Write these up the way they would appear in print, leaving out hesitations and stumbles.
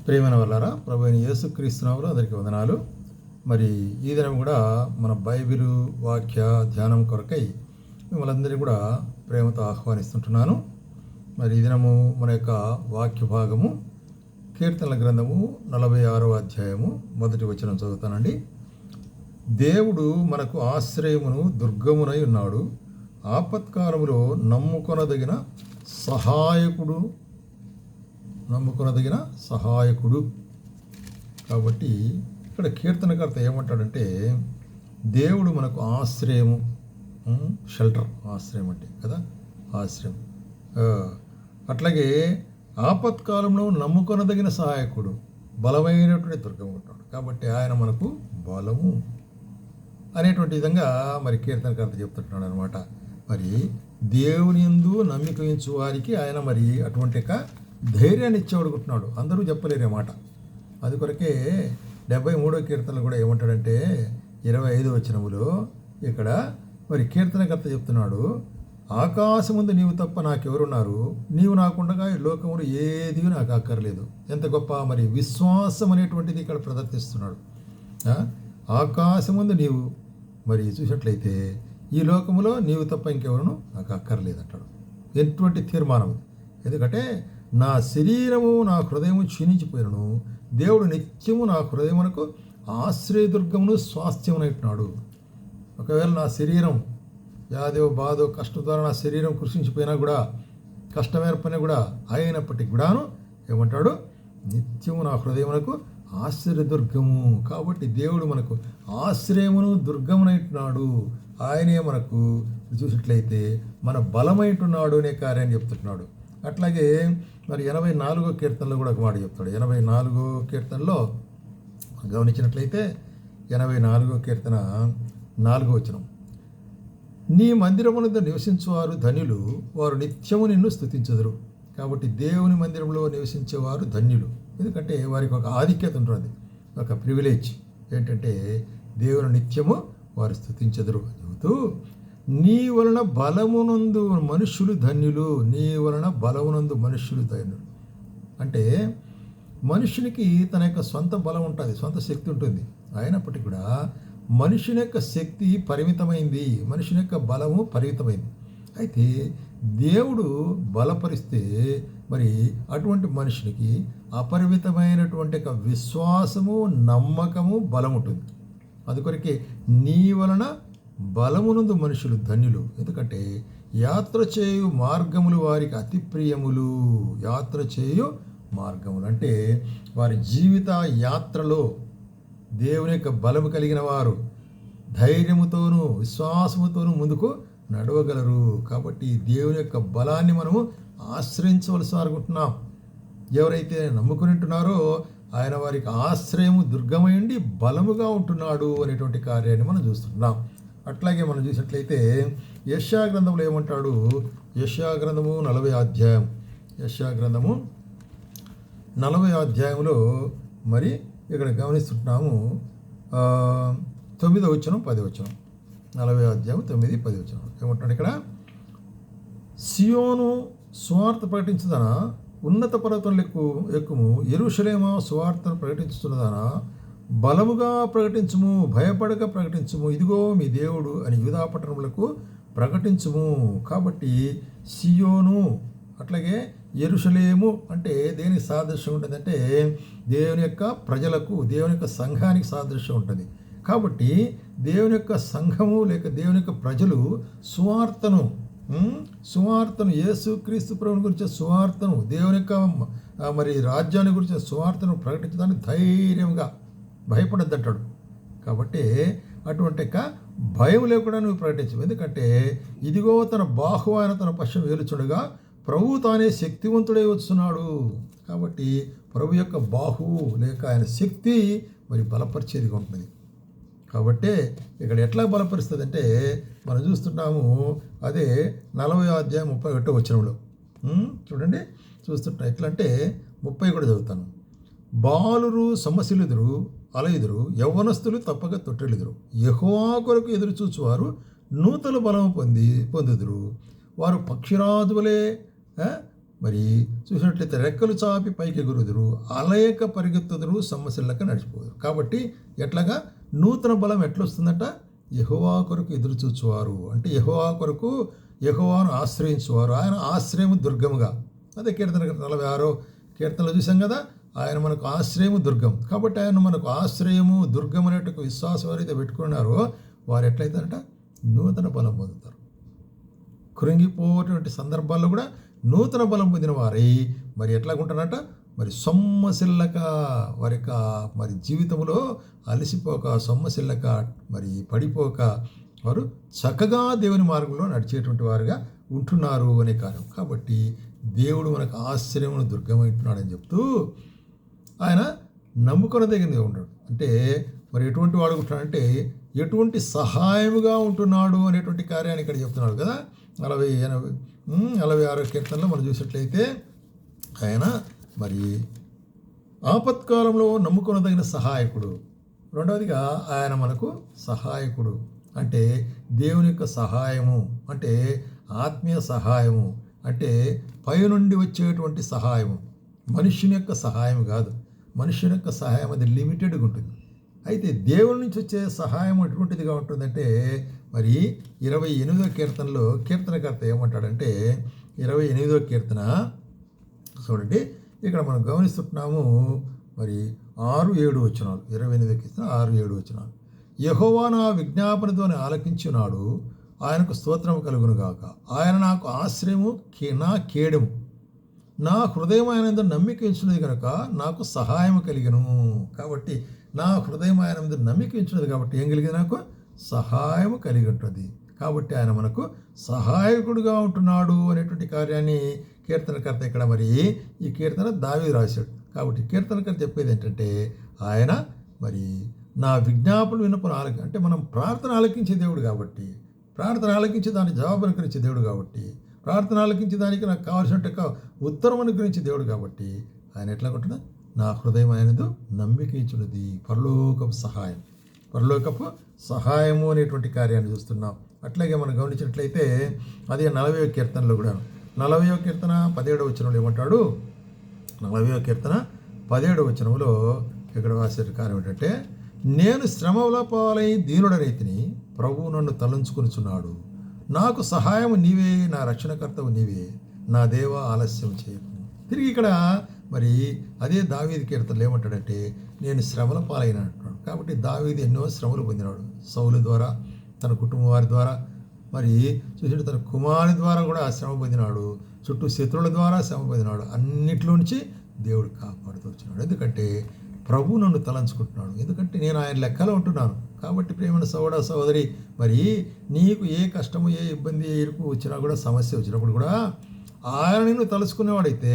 ప్రియమైన వాళ్ళారా, ప్రభు అయిన యేసుక్రీస్తు నామములో అందరికీ వందనాలు. మరి ఈ దినం కూడా మన బైబిలు వాక్య ధ్యానం కొరకై మిమ్మల్ని అందరినీ కూడా ప్రేమతో ఆహ్వానిస్తుంటున్నాను. మరి ఈ దినము మన యొక్క వాక్య భాగము కీర్తనల గ్రంథము 46వ అధ్యాయము 1వ వచనం చదువుతానండి. దేవుడు మనకు ఆశ్రయమును దుర్గమునై ఉన్నాడు, ఆపత్కాలములో నమ్ముకొనదగిన సహాయకుడు. కాబట్టి ఇక్కడ కీర్తనకర్త ఏమంటాడంటే, దేవుడు మనకు ఆశ్రయము, షెల్టర్, ఆశ్రయం అంటే కదా, ఆశ్రయం. అట్లాగే ఆపత్కాలంలో నమ్ముకొనదగిన సహాయకుడు, బలమైనటువంటి దుర్గం ఉంటాడు. కాబట్టి ఆయన మనకు బలము అనేటువంటి విధంగా మరి కీర్తనకర్త చెప్తుంటున్నాడు అనమాట. మరి దేవుని యందు నమ్మిక ఉంచు వారికి ఆయన మరి అటువంటి ధైర్యాన్ని ఇచ్చేవాడుకుంటున్నాడు. అందరూ చెప్పలేరు మాట. అది కొరకే 73వ కీర్తనలు కూడా ఏమంటాడంటే 25వ వచనములో ఇక్కడ మరి కీర్తనకర్త చెప్తున్నాడు, ఆకాశముందు నీవు తప్ప నాకెవరున్నారు, నీవు నాకుండగా ఈ లోకములు ఏది నాకు అక్కర్లేదు. ఎంత గొప్ప మరి విశ్వాసం అనేటువంటిది ఇక్కడ ప్రదర్శిస్తున్నాడు. ఆకాశముందు నీవు మరి చూసినట్లయితే ఈ లోకములో నీవు తప్ప ఇంకెవరును నాకు అక్కర్లేదంటాడు. ఎటువంటి తీర్మానం! ఎందుకంటే నా శరీరము నా హృదయము క్షీణించిపోయినను దేవుడు నిత్యము నా హృదయమునకు ఆశ్రయదుర్గమును స్వాస్థ్యమునైతున్నాడు. ఒకవేళ నా శరీరం యాదో బాధో కష్టం ద్వారా నా శరీరం కృషించిపోయినా కూడా, కష్టం ఏర్పడినా కూడా, అయినప్పటికీ కూడాను ఏమంటాడు, నిత్యము నా హృదయమునకు ఆశ్రయదుర్గము. కాబట్టి దేవుడు మనకు ఆశ్రయమును దుర్గమునైతున్నాడు. ఆయనే మనకు చూసినట్లయితే మన బలమైంటున్నాడు అనే కార్యాన్ని చెప్తున్నాడు. అట్లాగే మరి 84వ కీర్తనలో కూడా ఒక మాట చెప్తాడు. 84వ కీర్తనలో గమనించినట్లయితే 84వ కీర్తన 4వ వచనం, నీ మందిరమునందు నివసించువారు ధన్యులు, వారు నిత్యము నిన్ను స్తుతించెదరు. కాబట్టి దేవుని మందిరంలో నివసించేవారు ధన్యులు. ఎందుకంటే వారికి ఒక ఆధిక్యత ఉంటుంది, ఒక ప్రివిలేజ్ ఏంటంటే దేవుని నిత్యము వారు స్తుతించెదరు అని చెబుతూ, నీ వలన బలమునందు మనుష్యులు ధన్యులు, నీ వలన బలమునందు మనుష్యులు ధన్యులు. అంటే మనుషునికి తన యొక్క సొంత బలం ఉంటుంది, సొంత శక్తి ఉంటుంది. అయినప్పటికీ కూడా మనుషుని యొక్క శక్తి పరిమితమైంది, మనుషుని యొక్క బలము పరిమితమైంది. అయితే దేవుడు బలపరిస్తే మరి అటువంటి మనుషునికి అపరిమితమైనటువంటి ఒక విశ్వాసము, నమ్మకము, బలం ఉంటుంది. అందుకొరకే నీ వలన బలమునందు మనుషులు ధన్యులు. ఎందుకంటే యాత్ర చేయు మార్గములు వారికి అతి ప్రియములు. యాత్ర చేయు మార్గములు అంటే వారి జీవిత యాత్రలో దేవుని యొక్క బలము కలిగిన వారు ధైర్యముతోనూ విశ్వాసముతోనూ ముందుకు నడవగలరు. కాబట్టి దేవుని యొక్క బలాన్ని మనము ఆశ్రయించవలసి అనుకుంటున్నాం. ఎవరైతే నమ్ముకుని ఉంటున్నారో ఆయన వారికి ఆశ్రయము దుర్గమైండి బలముగా ఉంటున్నాడు అనేటువంటి కార్యాన్ని మనం చూస్తున్నాం. అట్లాగే మనం చూసినట్లయితే యెషయా గ్రంథంలో ఏమంటాడు, యెషయా గ్రంథము 40వ అధ్యాయం, యెషయా గ్రంథము 40వ అధ్యాయంలో మరి ఇక్కడ గమనిస్తుంటున్నాము 9వ వచనం 10వ వచనం, 40వ అధ్యాయం 9, 10 వచనం ఏమంటున్నాడు ఇక్కడ, సియోను సువార్త ప్రకటించుదనా, ఉన్నత పర్వతంలో ఎక్కుము, యెరూషలేమా సువార్తను ప్రకటించుతున్నదనా, బలముగా ప్రకటించుము, భయపడక ప్రకటించుము, ఇదిగో మీ దేవుడు అని యూదా పట్టణములకు ప్రకటించుము. కాబట్టి సియోను అట్లాగే యెరూషలేము అంటే దేనికి సాదృశ్యం ఉంటుందంటే దేవుని యొక్క ప్రజలకు, దేవుని యొక్క సంఘానికి సాదృశ్యం ఉంటుంది. కాబట్టి దేవుని యొక్క సంఘము లేక దేవుని యొక్క ప్రజలు సువార్తను యేసుక్రీస్తు ప్రభువుని గురించి సువార్తను, దేవుని యొక్క మరి రాజ్యాన్ని గురించి సువార్తను ప్రకటించడానికి ధైర్యంగా భయపడద్దంటాడు. కాబట్టి అటువంటి భయం లేకుండా నువ్వు ప్రకటించవు. ఎందుకంటే ఇదిగో తన బాహువాయన తన పశ్చిమ వేలుచుండగా ప్రభు తానే శక్తివంతుడై వస్తున్నాడు. కాబట్టి ప్రభు యొక్క బాహువు లేక ఆయన శక్తి మరి బలపరిచేదిగా ఉంటుంది. కాబట్టి ఇక్కడ ఎట్లా బలపరుస్తుంది అంటే మనం చూస్తున్నాము, అదే 40వ అధ్యాయం 31వ వచనంలో చూడండి, చూస్తుంటాం. ఎట్లా అంటే 30 కూడా చదువుతాను. బాలురు సమస్యలుదురు అలయుదురు, యవ్వనస్తులు తప్పక తొట్టెలుదురు, యెహోవా కొరకు ఎదురు చూచువారు నూతన బలము పొందుదురు, వారు పక్షిరాజు వలె మరి చూసినట్లయితే రెక్కలు చాపి పైకి ఎగురుదురు, అలయక పరిగెత్తుదురు, సొమ్మసిల్లక నడిచిపోదురు. కాబట్టి ఎట్లాగా నూతన బలం ఎట్లొస్తుందట? యెహోవా కొరకు ఎదురు చూచువారు, అంటే యెహోవా కొరకు యెహోవాను ఆశ్రయించువారు. ఆయన ఆశ్రయము దుర్గముగా, అదే కీర్తన 46 కీర్తనలో చూసాం కదా, ఆయన మనకు ఆశ్రయము దుర్గం. కాబట్టి ఆయన మనకు ఆశ్రయము దుర్గం అనేటువంటి విశ్వాసం ఎవరైతే పెట్టుకున్నారో వారు ఎట్లయితారంట? నూతన బలం పొందుతారు. కృంగిపోయేటువంటి సందర్భాల్లో కూడా నూతన బలం పొందిన వారై మరి ఎట్లాగుంటారంట? మరి సొమ్మసిల్లక, వారి యొక్క మరి జీవితంలో అలసిపోక, సొమ్మసిల్లక, మరి పడిపోక వారు చక్కగా దేవుని మార్గంలో నడిచేటువంటి వారుగా ఉంటున్నారు అనే కారణం. కాబట్టి దేవుడు మనకు ఆశ్రయమును దుర్గమంటున్నాడని చెప్తూ ఆయన నమ్ముకొనదగినది ఉన్నాడు. అంటే మరి ఎటువంటి వాడు ఉంటున్నాడంటే ఎటువంటి సహాయముగా ఉంటున్నాడు అనేటువంటి కార్యాన్ని ఇక్కడ చెప్తున్నాడు కదా. 46 కీర్తనలో మనం చూసినట్లయితే ఆయన మరి ఆపత్కాలంలో నమ్ముకొనదగిన సహాయకుడు. రెండవదిగా ఆయన మనకు సహాయకుడు, అంటే దేవుని యొక్క సహాయము, అంటే ఆత్మీయ సహాయము, అంటే పైనుండి వచ్చేటువంటి సహాయము. మనుష్యుని యొక్క సహాయం కాదు. మనుష్యుని యొక్క సహాయం అది లిమిటెడ్గా ఉంటుంది. అయితే దేవుని నుంచి వచ్చే సహాయం ఎటువంటిదిగా ఉంటుందంటే మరి 28వ కీర్తనలో కీర్తనకర్త ఏమంటాడంటే 28వ కీర్తన చూడండి, ఇక్కడ మనం గమనిస్తున్నాము మరి 6-7 వచనాలు. 28వ కీర్తన 6-7 వచనాలు. యెహోవా నా విజ్ఞాపనతోనే ఆలకించున్నాడు, ఆయనకు స్తోత్రం కలుగునుగాక. ఆయన నాకు ఆశ్రయము, నా కేడము, నా హృదయం ఆయన నమ్మిక ఉంచినది కనుక నాకు సహాయం కలిగను. కాబట్టి నా హృదయం ఆయన మీద నమ్మిక ఉంచినది కాబట్టి ఏం కలిగింది? నాకు సహాయం కలిగి ఉంటుంది. కాబట్టి ఆయన మనకు సహాయకుడుగా ఉంటున్నాడు అనేటువంటి కార్యాన్ని కీర్తనకర్త ఇక్కడ మరి ఈ కీర్తన దావీదు రాశాడు. కాబట్టి కీర్తనకర్త చెప్పేది ఏంటంటే ఆయన మరి నా విజ్ఞాపన విన్నపను అంటే మనం ప్రార్థన ఆలకించే దేవుడు కాబట్టి, ప్రార్థన ఆలకించి దాని జవాబు అనుకరించే దేవుడు కాబట్టి, ప్రార్థన ఆలకించి దానికి నాకు కావాల్సిన ఉత్తరం అనుకరించే దేవుడు కాబట్టి ఆయన ఎట్లా ఉంటున్నా? నా హృదయం ఆయనదు నమ్మిక ఇచ్చినది. పరలోకపు సహాయం, పరలోకపు సహాయము అనేటువంటి కార్యాన్ని చూస్తున్నాం. అట్లాగే మనం గమనించినట్లయితే అదే 40వ కీర్తనలో కూడా 40వ కీర్తన 17వ వచనంలో ఏమంటాడు? 40వ కీర్తన 17వ వచనంలో ఇక్కడ రాసే కార్యం ఏంటంటే నేను శ్రమల పాలై దీనుడనైతిని, ప్రభువు నన్ను తలంచుకొనుచున్నాడు. నాకు సహాయం నీవే, నా రక్షణకర్తవు నీవే, నా దేవ ఆలస్యం చేయకు. తిరిగి ఇక్కడ మరి అదే దావీదు కీర్తనలు ఏమంటాడంటే నేను శ్రమల పాలైన అంటున్నాడు. కాబట్టి దావీదు ఎన్నో శ్రమలు పొందినాడు. సౌలు ద్వారా, తన కుటుంబం వారి ద్వారా, మరి చూసి తన కుమారుని ద్వారా కూడా శ్రమ పొందినాడు. చుట్టూ శత్రువుల ద్వారా శ్రమ పొందినాడు. అన్నిట్లో నుంచి దేవుడు కాపాడుతూ వచ్చినాడు. ఎందుకంటే ప్రభు నన్ను తలంచుకుంటున్నాడు. ఎందుకంటే నేను ఆయన లెక్కలో ఉంటున్నాను. కాబట్టి ప్రేమైన సహోదరి, మరి నీకు ఏ కష్టము, ఏ ఇబ్బంది, ఏ ఇరుకు వచ్చినా కూడా, సమస్య వచ్చినప్పుడు కూడా ఆయన నిన్ను తలుచుకునేవాడైతే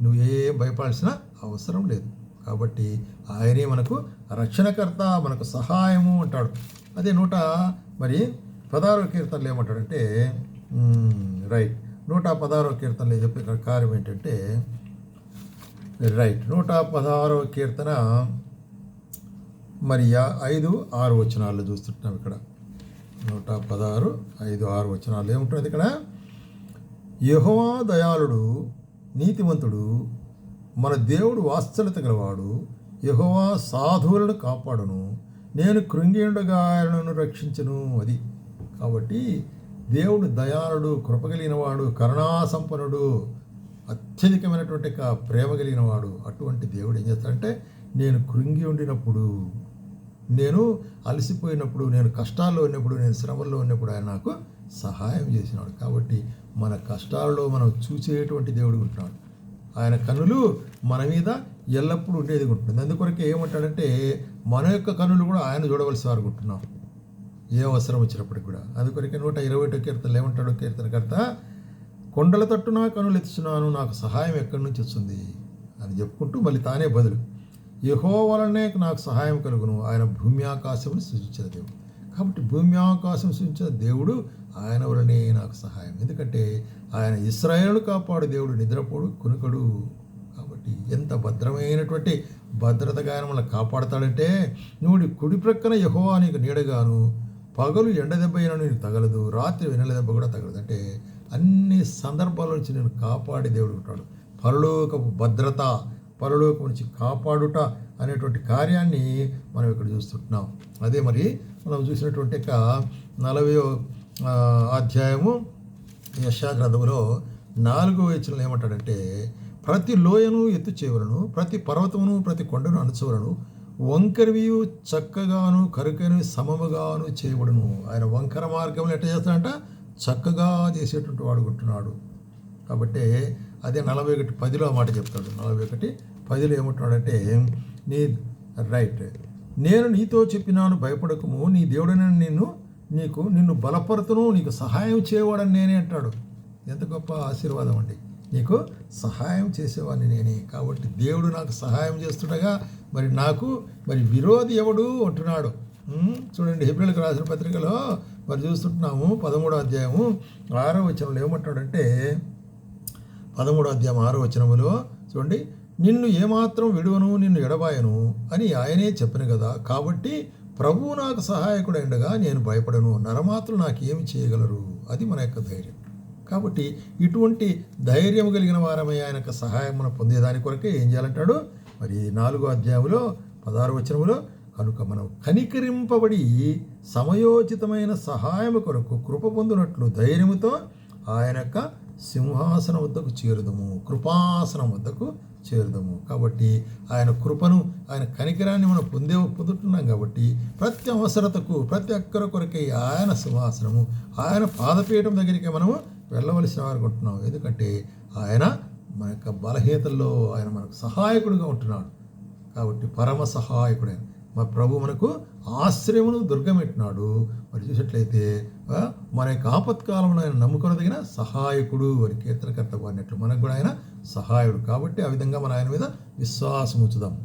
నువ్వే భయపడాల్సిన అవసరం లేదు. కాబట్టి ఆయనే మనకు రక్షణకర్త, మనకు సహాయము అంటాడు. అదే 116వ కీర్తనలు ఏమంటాడంటే రైట్ 116వ కీర్తనలు చెప్పే కార్యం ఏంటంటే రైట్ 116వ కీర్తన మరి 5-6 వచనాల్లో చూస్తుంటున్నాం. ఇక్కడ 116-5-6 వచనాలు ఏముంటుంది ఇక్కడ? యెహోవా దయాళుడు, నీతిమంతుడు, మన దేవుడు వాత్సల్యత గలవాడు. యెహోవా సాధువులను కాపాడును, నేను కృంగి ఉండగా ఆయనను రక్షించును. అది కాబట్టి దేవుడు దయాళుడు, కృపగలిగినవాడు, కరుణాసంపన్నుడు, అత్యధికమైనటువంటి ప్రేమ కలిగిన వాడు. అటువంటి దేవుడు ఏం చేస్తాడంటే నేను కృంగి ఉండినప్పుడు, నేను అలసిపోయినప్పుడు, నేను కష్టాల్లో ఉన్నప్పుడు, నేను శ్రమల్లో ఉన్నప్పుడు ఆయన నాకు సహాయం చేసినాడు. కాబట్టి మన కష్టాల్లో మనం చూసేటువంటి దేవుడు ఉంటున్నాడు. ఆయన కన్నులు మన మీద ఎల్లప్పుడూ ఉండేది ఉంటుంది. అందుకొరకే ఏమంటాడంటే మన యొక్క కన్నులు కూడా ఆయన చూడవలసి వారు ఉంటున్నాం ఏ అవసరం వచ్చినప్పటికి కూడా. అందుకొరకే 121వ కీర్తనలు ఏమంటాడు కీర్తనకర్త? కొండల తట్టు నా కనులు ఎత్తుచున్నాను, నాకు సహాయం ఎక్కడి నుంచి వస్తుంది అని చెప్పుకుంటూ మళ్ళీ తానే బదులు యెహోవా వలనే నాకు సహాయం కలుగును, ఆయన భూమి ఆకాశమును సృజించిన దేవుడు. కాబట్టి భూమి ఆకాశం సృజించిన దేవుడు ఆయన వలనే నాకు సహాయం. ఎందుకంటే ఆయన ఇశ్రాయేలును కాపాడు దేవుడు, నిద్రపోడు, కునుకడు. కాబట్టి ఎంత భద్రమైనటువంటి భద్రతగా ఆయన మనల్ని కాపాడతాడంటే నువ్వు కుడి ప్రక్కన యెహోవా నీకు నీడగాను, పగలు ఎండ దెబ్బ అయినా నీకు తగలదు, రాత్రి వెన్నెల దెబ్బ కూడా తగలదు. అంటే అన్ని సందర్భాల నుంచి నేను కాపాడే దేవుడు ఉంటాడు. పరలోకపు భద్రత, పరలోకం నుంచి కాపాడుట అనేటువంటి కార్యాన్ని మనం ఇక్కడ చూస్తుంటున్నాం. అదే మరి మనం చూసినటువంటి 40వ అధ్యాయము యెషయా గ్రంథములో 4వ వచనంలో ఏమంటాడంటే, ప్రతి లోయను ఎత్తు చేయవలను, ప్రతి పర్వతమును ప్రతి కొండను అణచవలను, వంకరవియు చక్కగాను కరుకైన సమముగాను చేయబడును. ఆయన వంకర మార్గంలో ఎట్లా చేస్తాడంట? చక్కగా చేసేటువంటి వాడు ఉంటున్నాడు. కాబట్టి అదే 41:10 మాట చెప్తాడు. 41:10 ఏమంటున్నాడంటే, నీ రైట్, నేను నీతో చెప్పినాను భయపడకము, నీ దేవుడైన నిన్ను బలపరుతును, నీకు సహాయం చేయవాడని నేనే అంటాడు. ఎంత గొప్ప ఆశీర్వాదం అండి. నీకు సహాయం చేసేవాడిని నేనే. కాబట్టి దేవుడు నాకు సహాయం చేస్తుండగా మరి విరోధి ఎవడు అంటున్నాడు. చూడండి, హెబ్రీయులకు రాసిన పత్రికలో మరి చూస్తుంటున్నాము 13వ అధ్యాయము 6వ వచనంలో ఏమంటాడంటే, 13వ అధ్యాయం 6వ వచనములో చూడండి, నిన్ను ఏమాత్రం విడువను, నిన్ను ఎడబాయను అని ఆయనే చెప్పను కదా. కాబట్టి ప్రభువు నాకు సహాయకుడైండగా నేను భయపడను, నరమాత్రులు నాకు ఏమి చేయగలరు. అది మన యొక్క ధైర్యం. కాబట్టి ఇటువంటి ధైర్యం కలిగిన వారమై ఆయన యొక్క సహాయం మనం పొందేదాని కొరకే ఏం చేయాలంటాడు? మరి 4వ అధ్యాయంలో 16వ వచనములో, కనుక మనం కనికరింపబడి సమయోచితమైన సహాయం కొరకు కృప పొందినట్లు ధైర్యముతో ఆయన యొక్క సింహాసనం వద్దకు చేరుదము, కృపాసనం వద్దకు చేరుదము. కాబట్టి ఆయన కృపను, ఆయన కనికరాన్ని మనం పొందుతున్నాం. కాబట్టి ప్రతి అవసరతకు, ప్రతి ఒక్కరి కొరకై ఆయన సింహాసనము, ఆయన పాదపీఠం దగ్గరికి మనము వెళ్ళవలసిన వారు ఉంటున్నాం. ఎందుకంటే ఆయన మన యొక్క బలహీనతల్లో ఆయన మనకు సహాయకుడిగా ఉంటున్నాడు. కాబట్టి పరమ సహాయకుడైన మా ప్రభు మనకు ఆశ్రయమును దుర్గమెట్టినాడు. మరి చూసినట్లయితే మన యొక్క ఆపత్కాలంలో ఆయన నమ్ముకొనదగిన సహాయకుడు అని కీర్తనకర్త వాడినట్లు మనకు కూడా ఆయన సహాయుడు. కాబట్టి ఆ విధంగా మన ఆయన మీద విశ్వాసం ఉంచుదాం.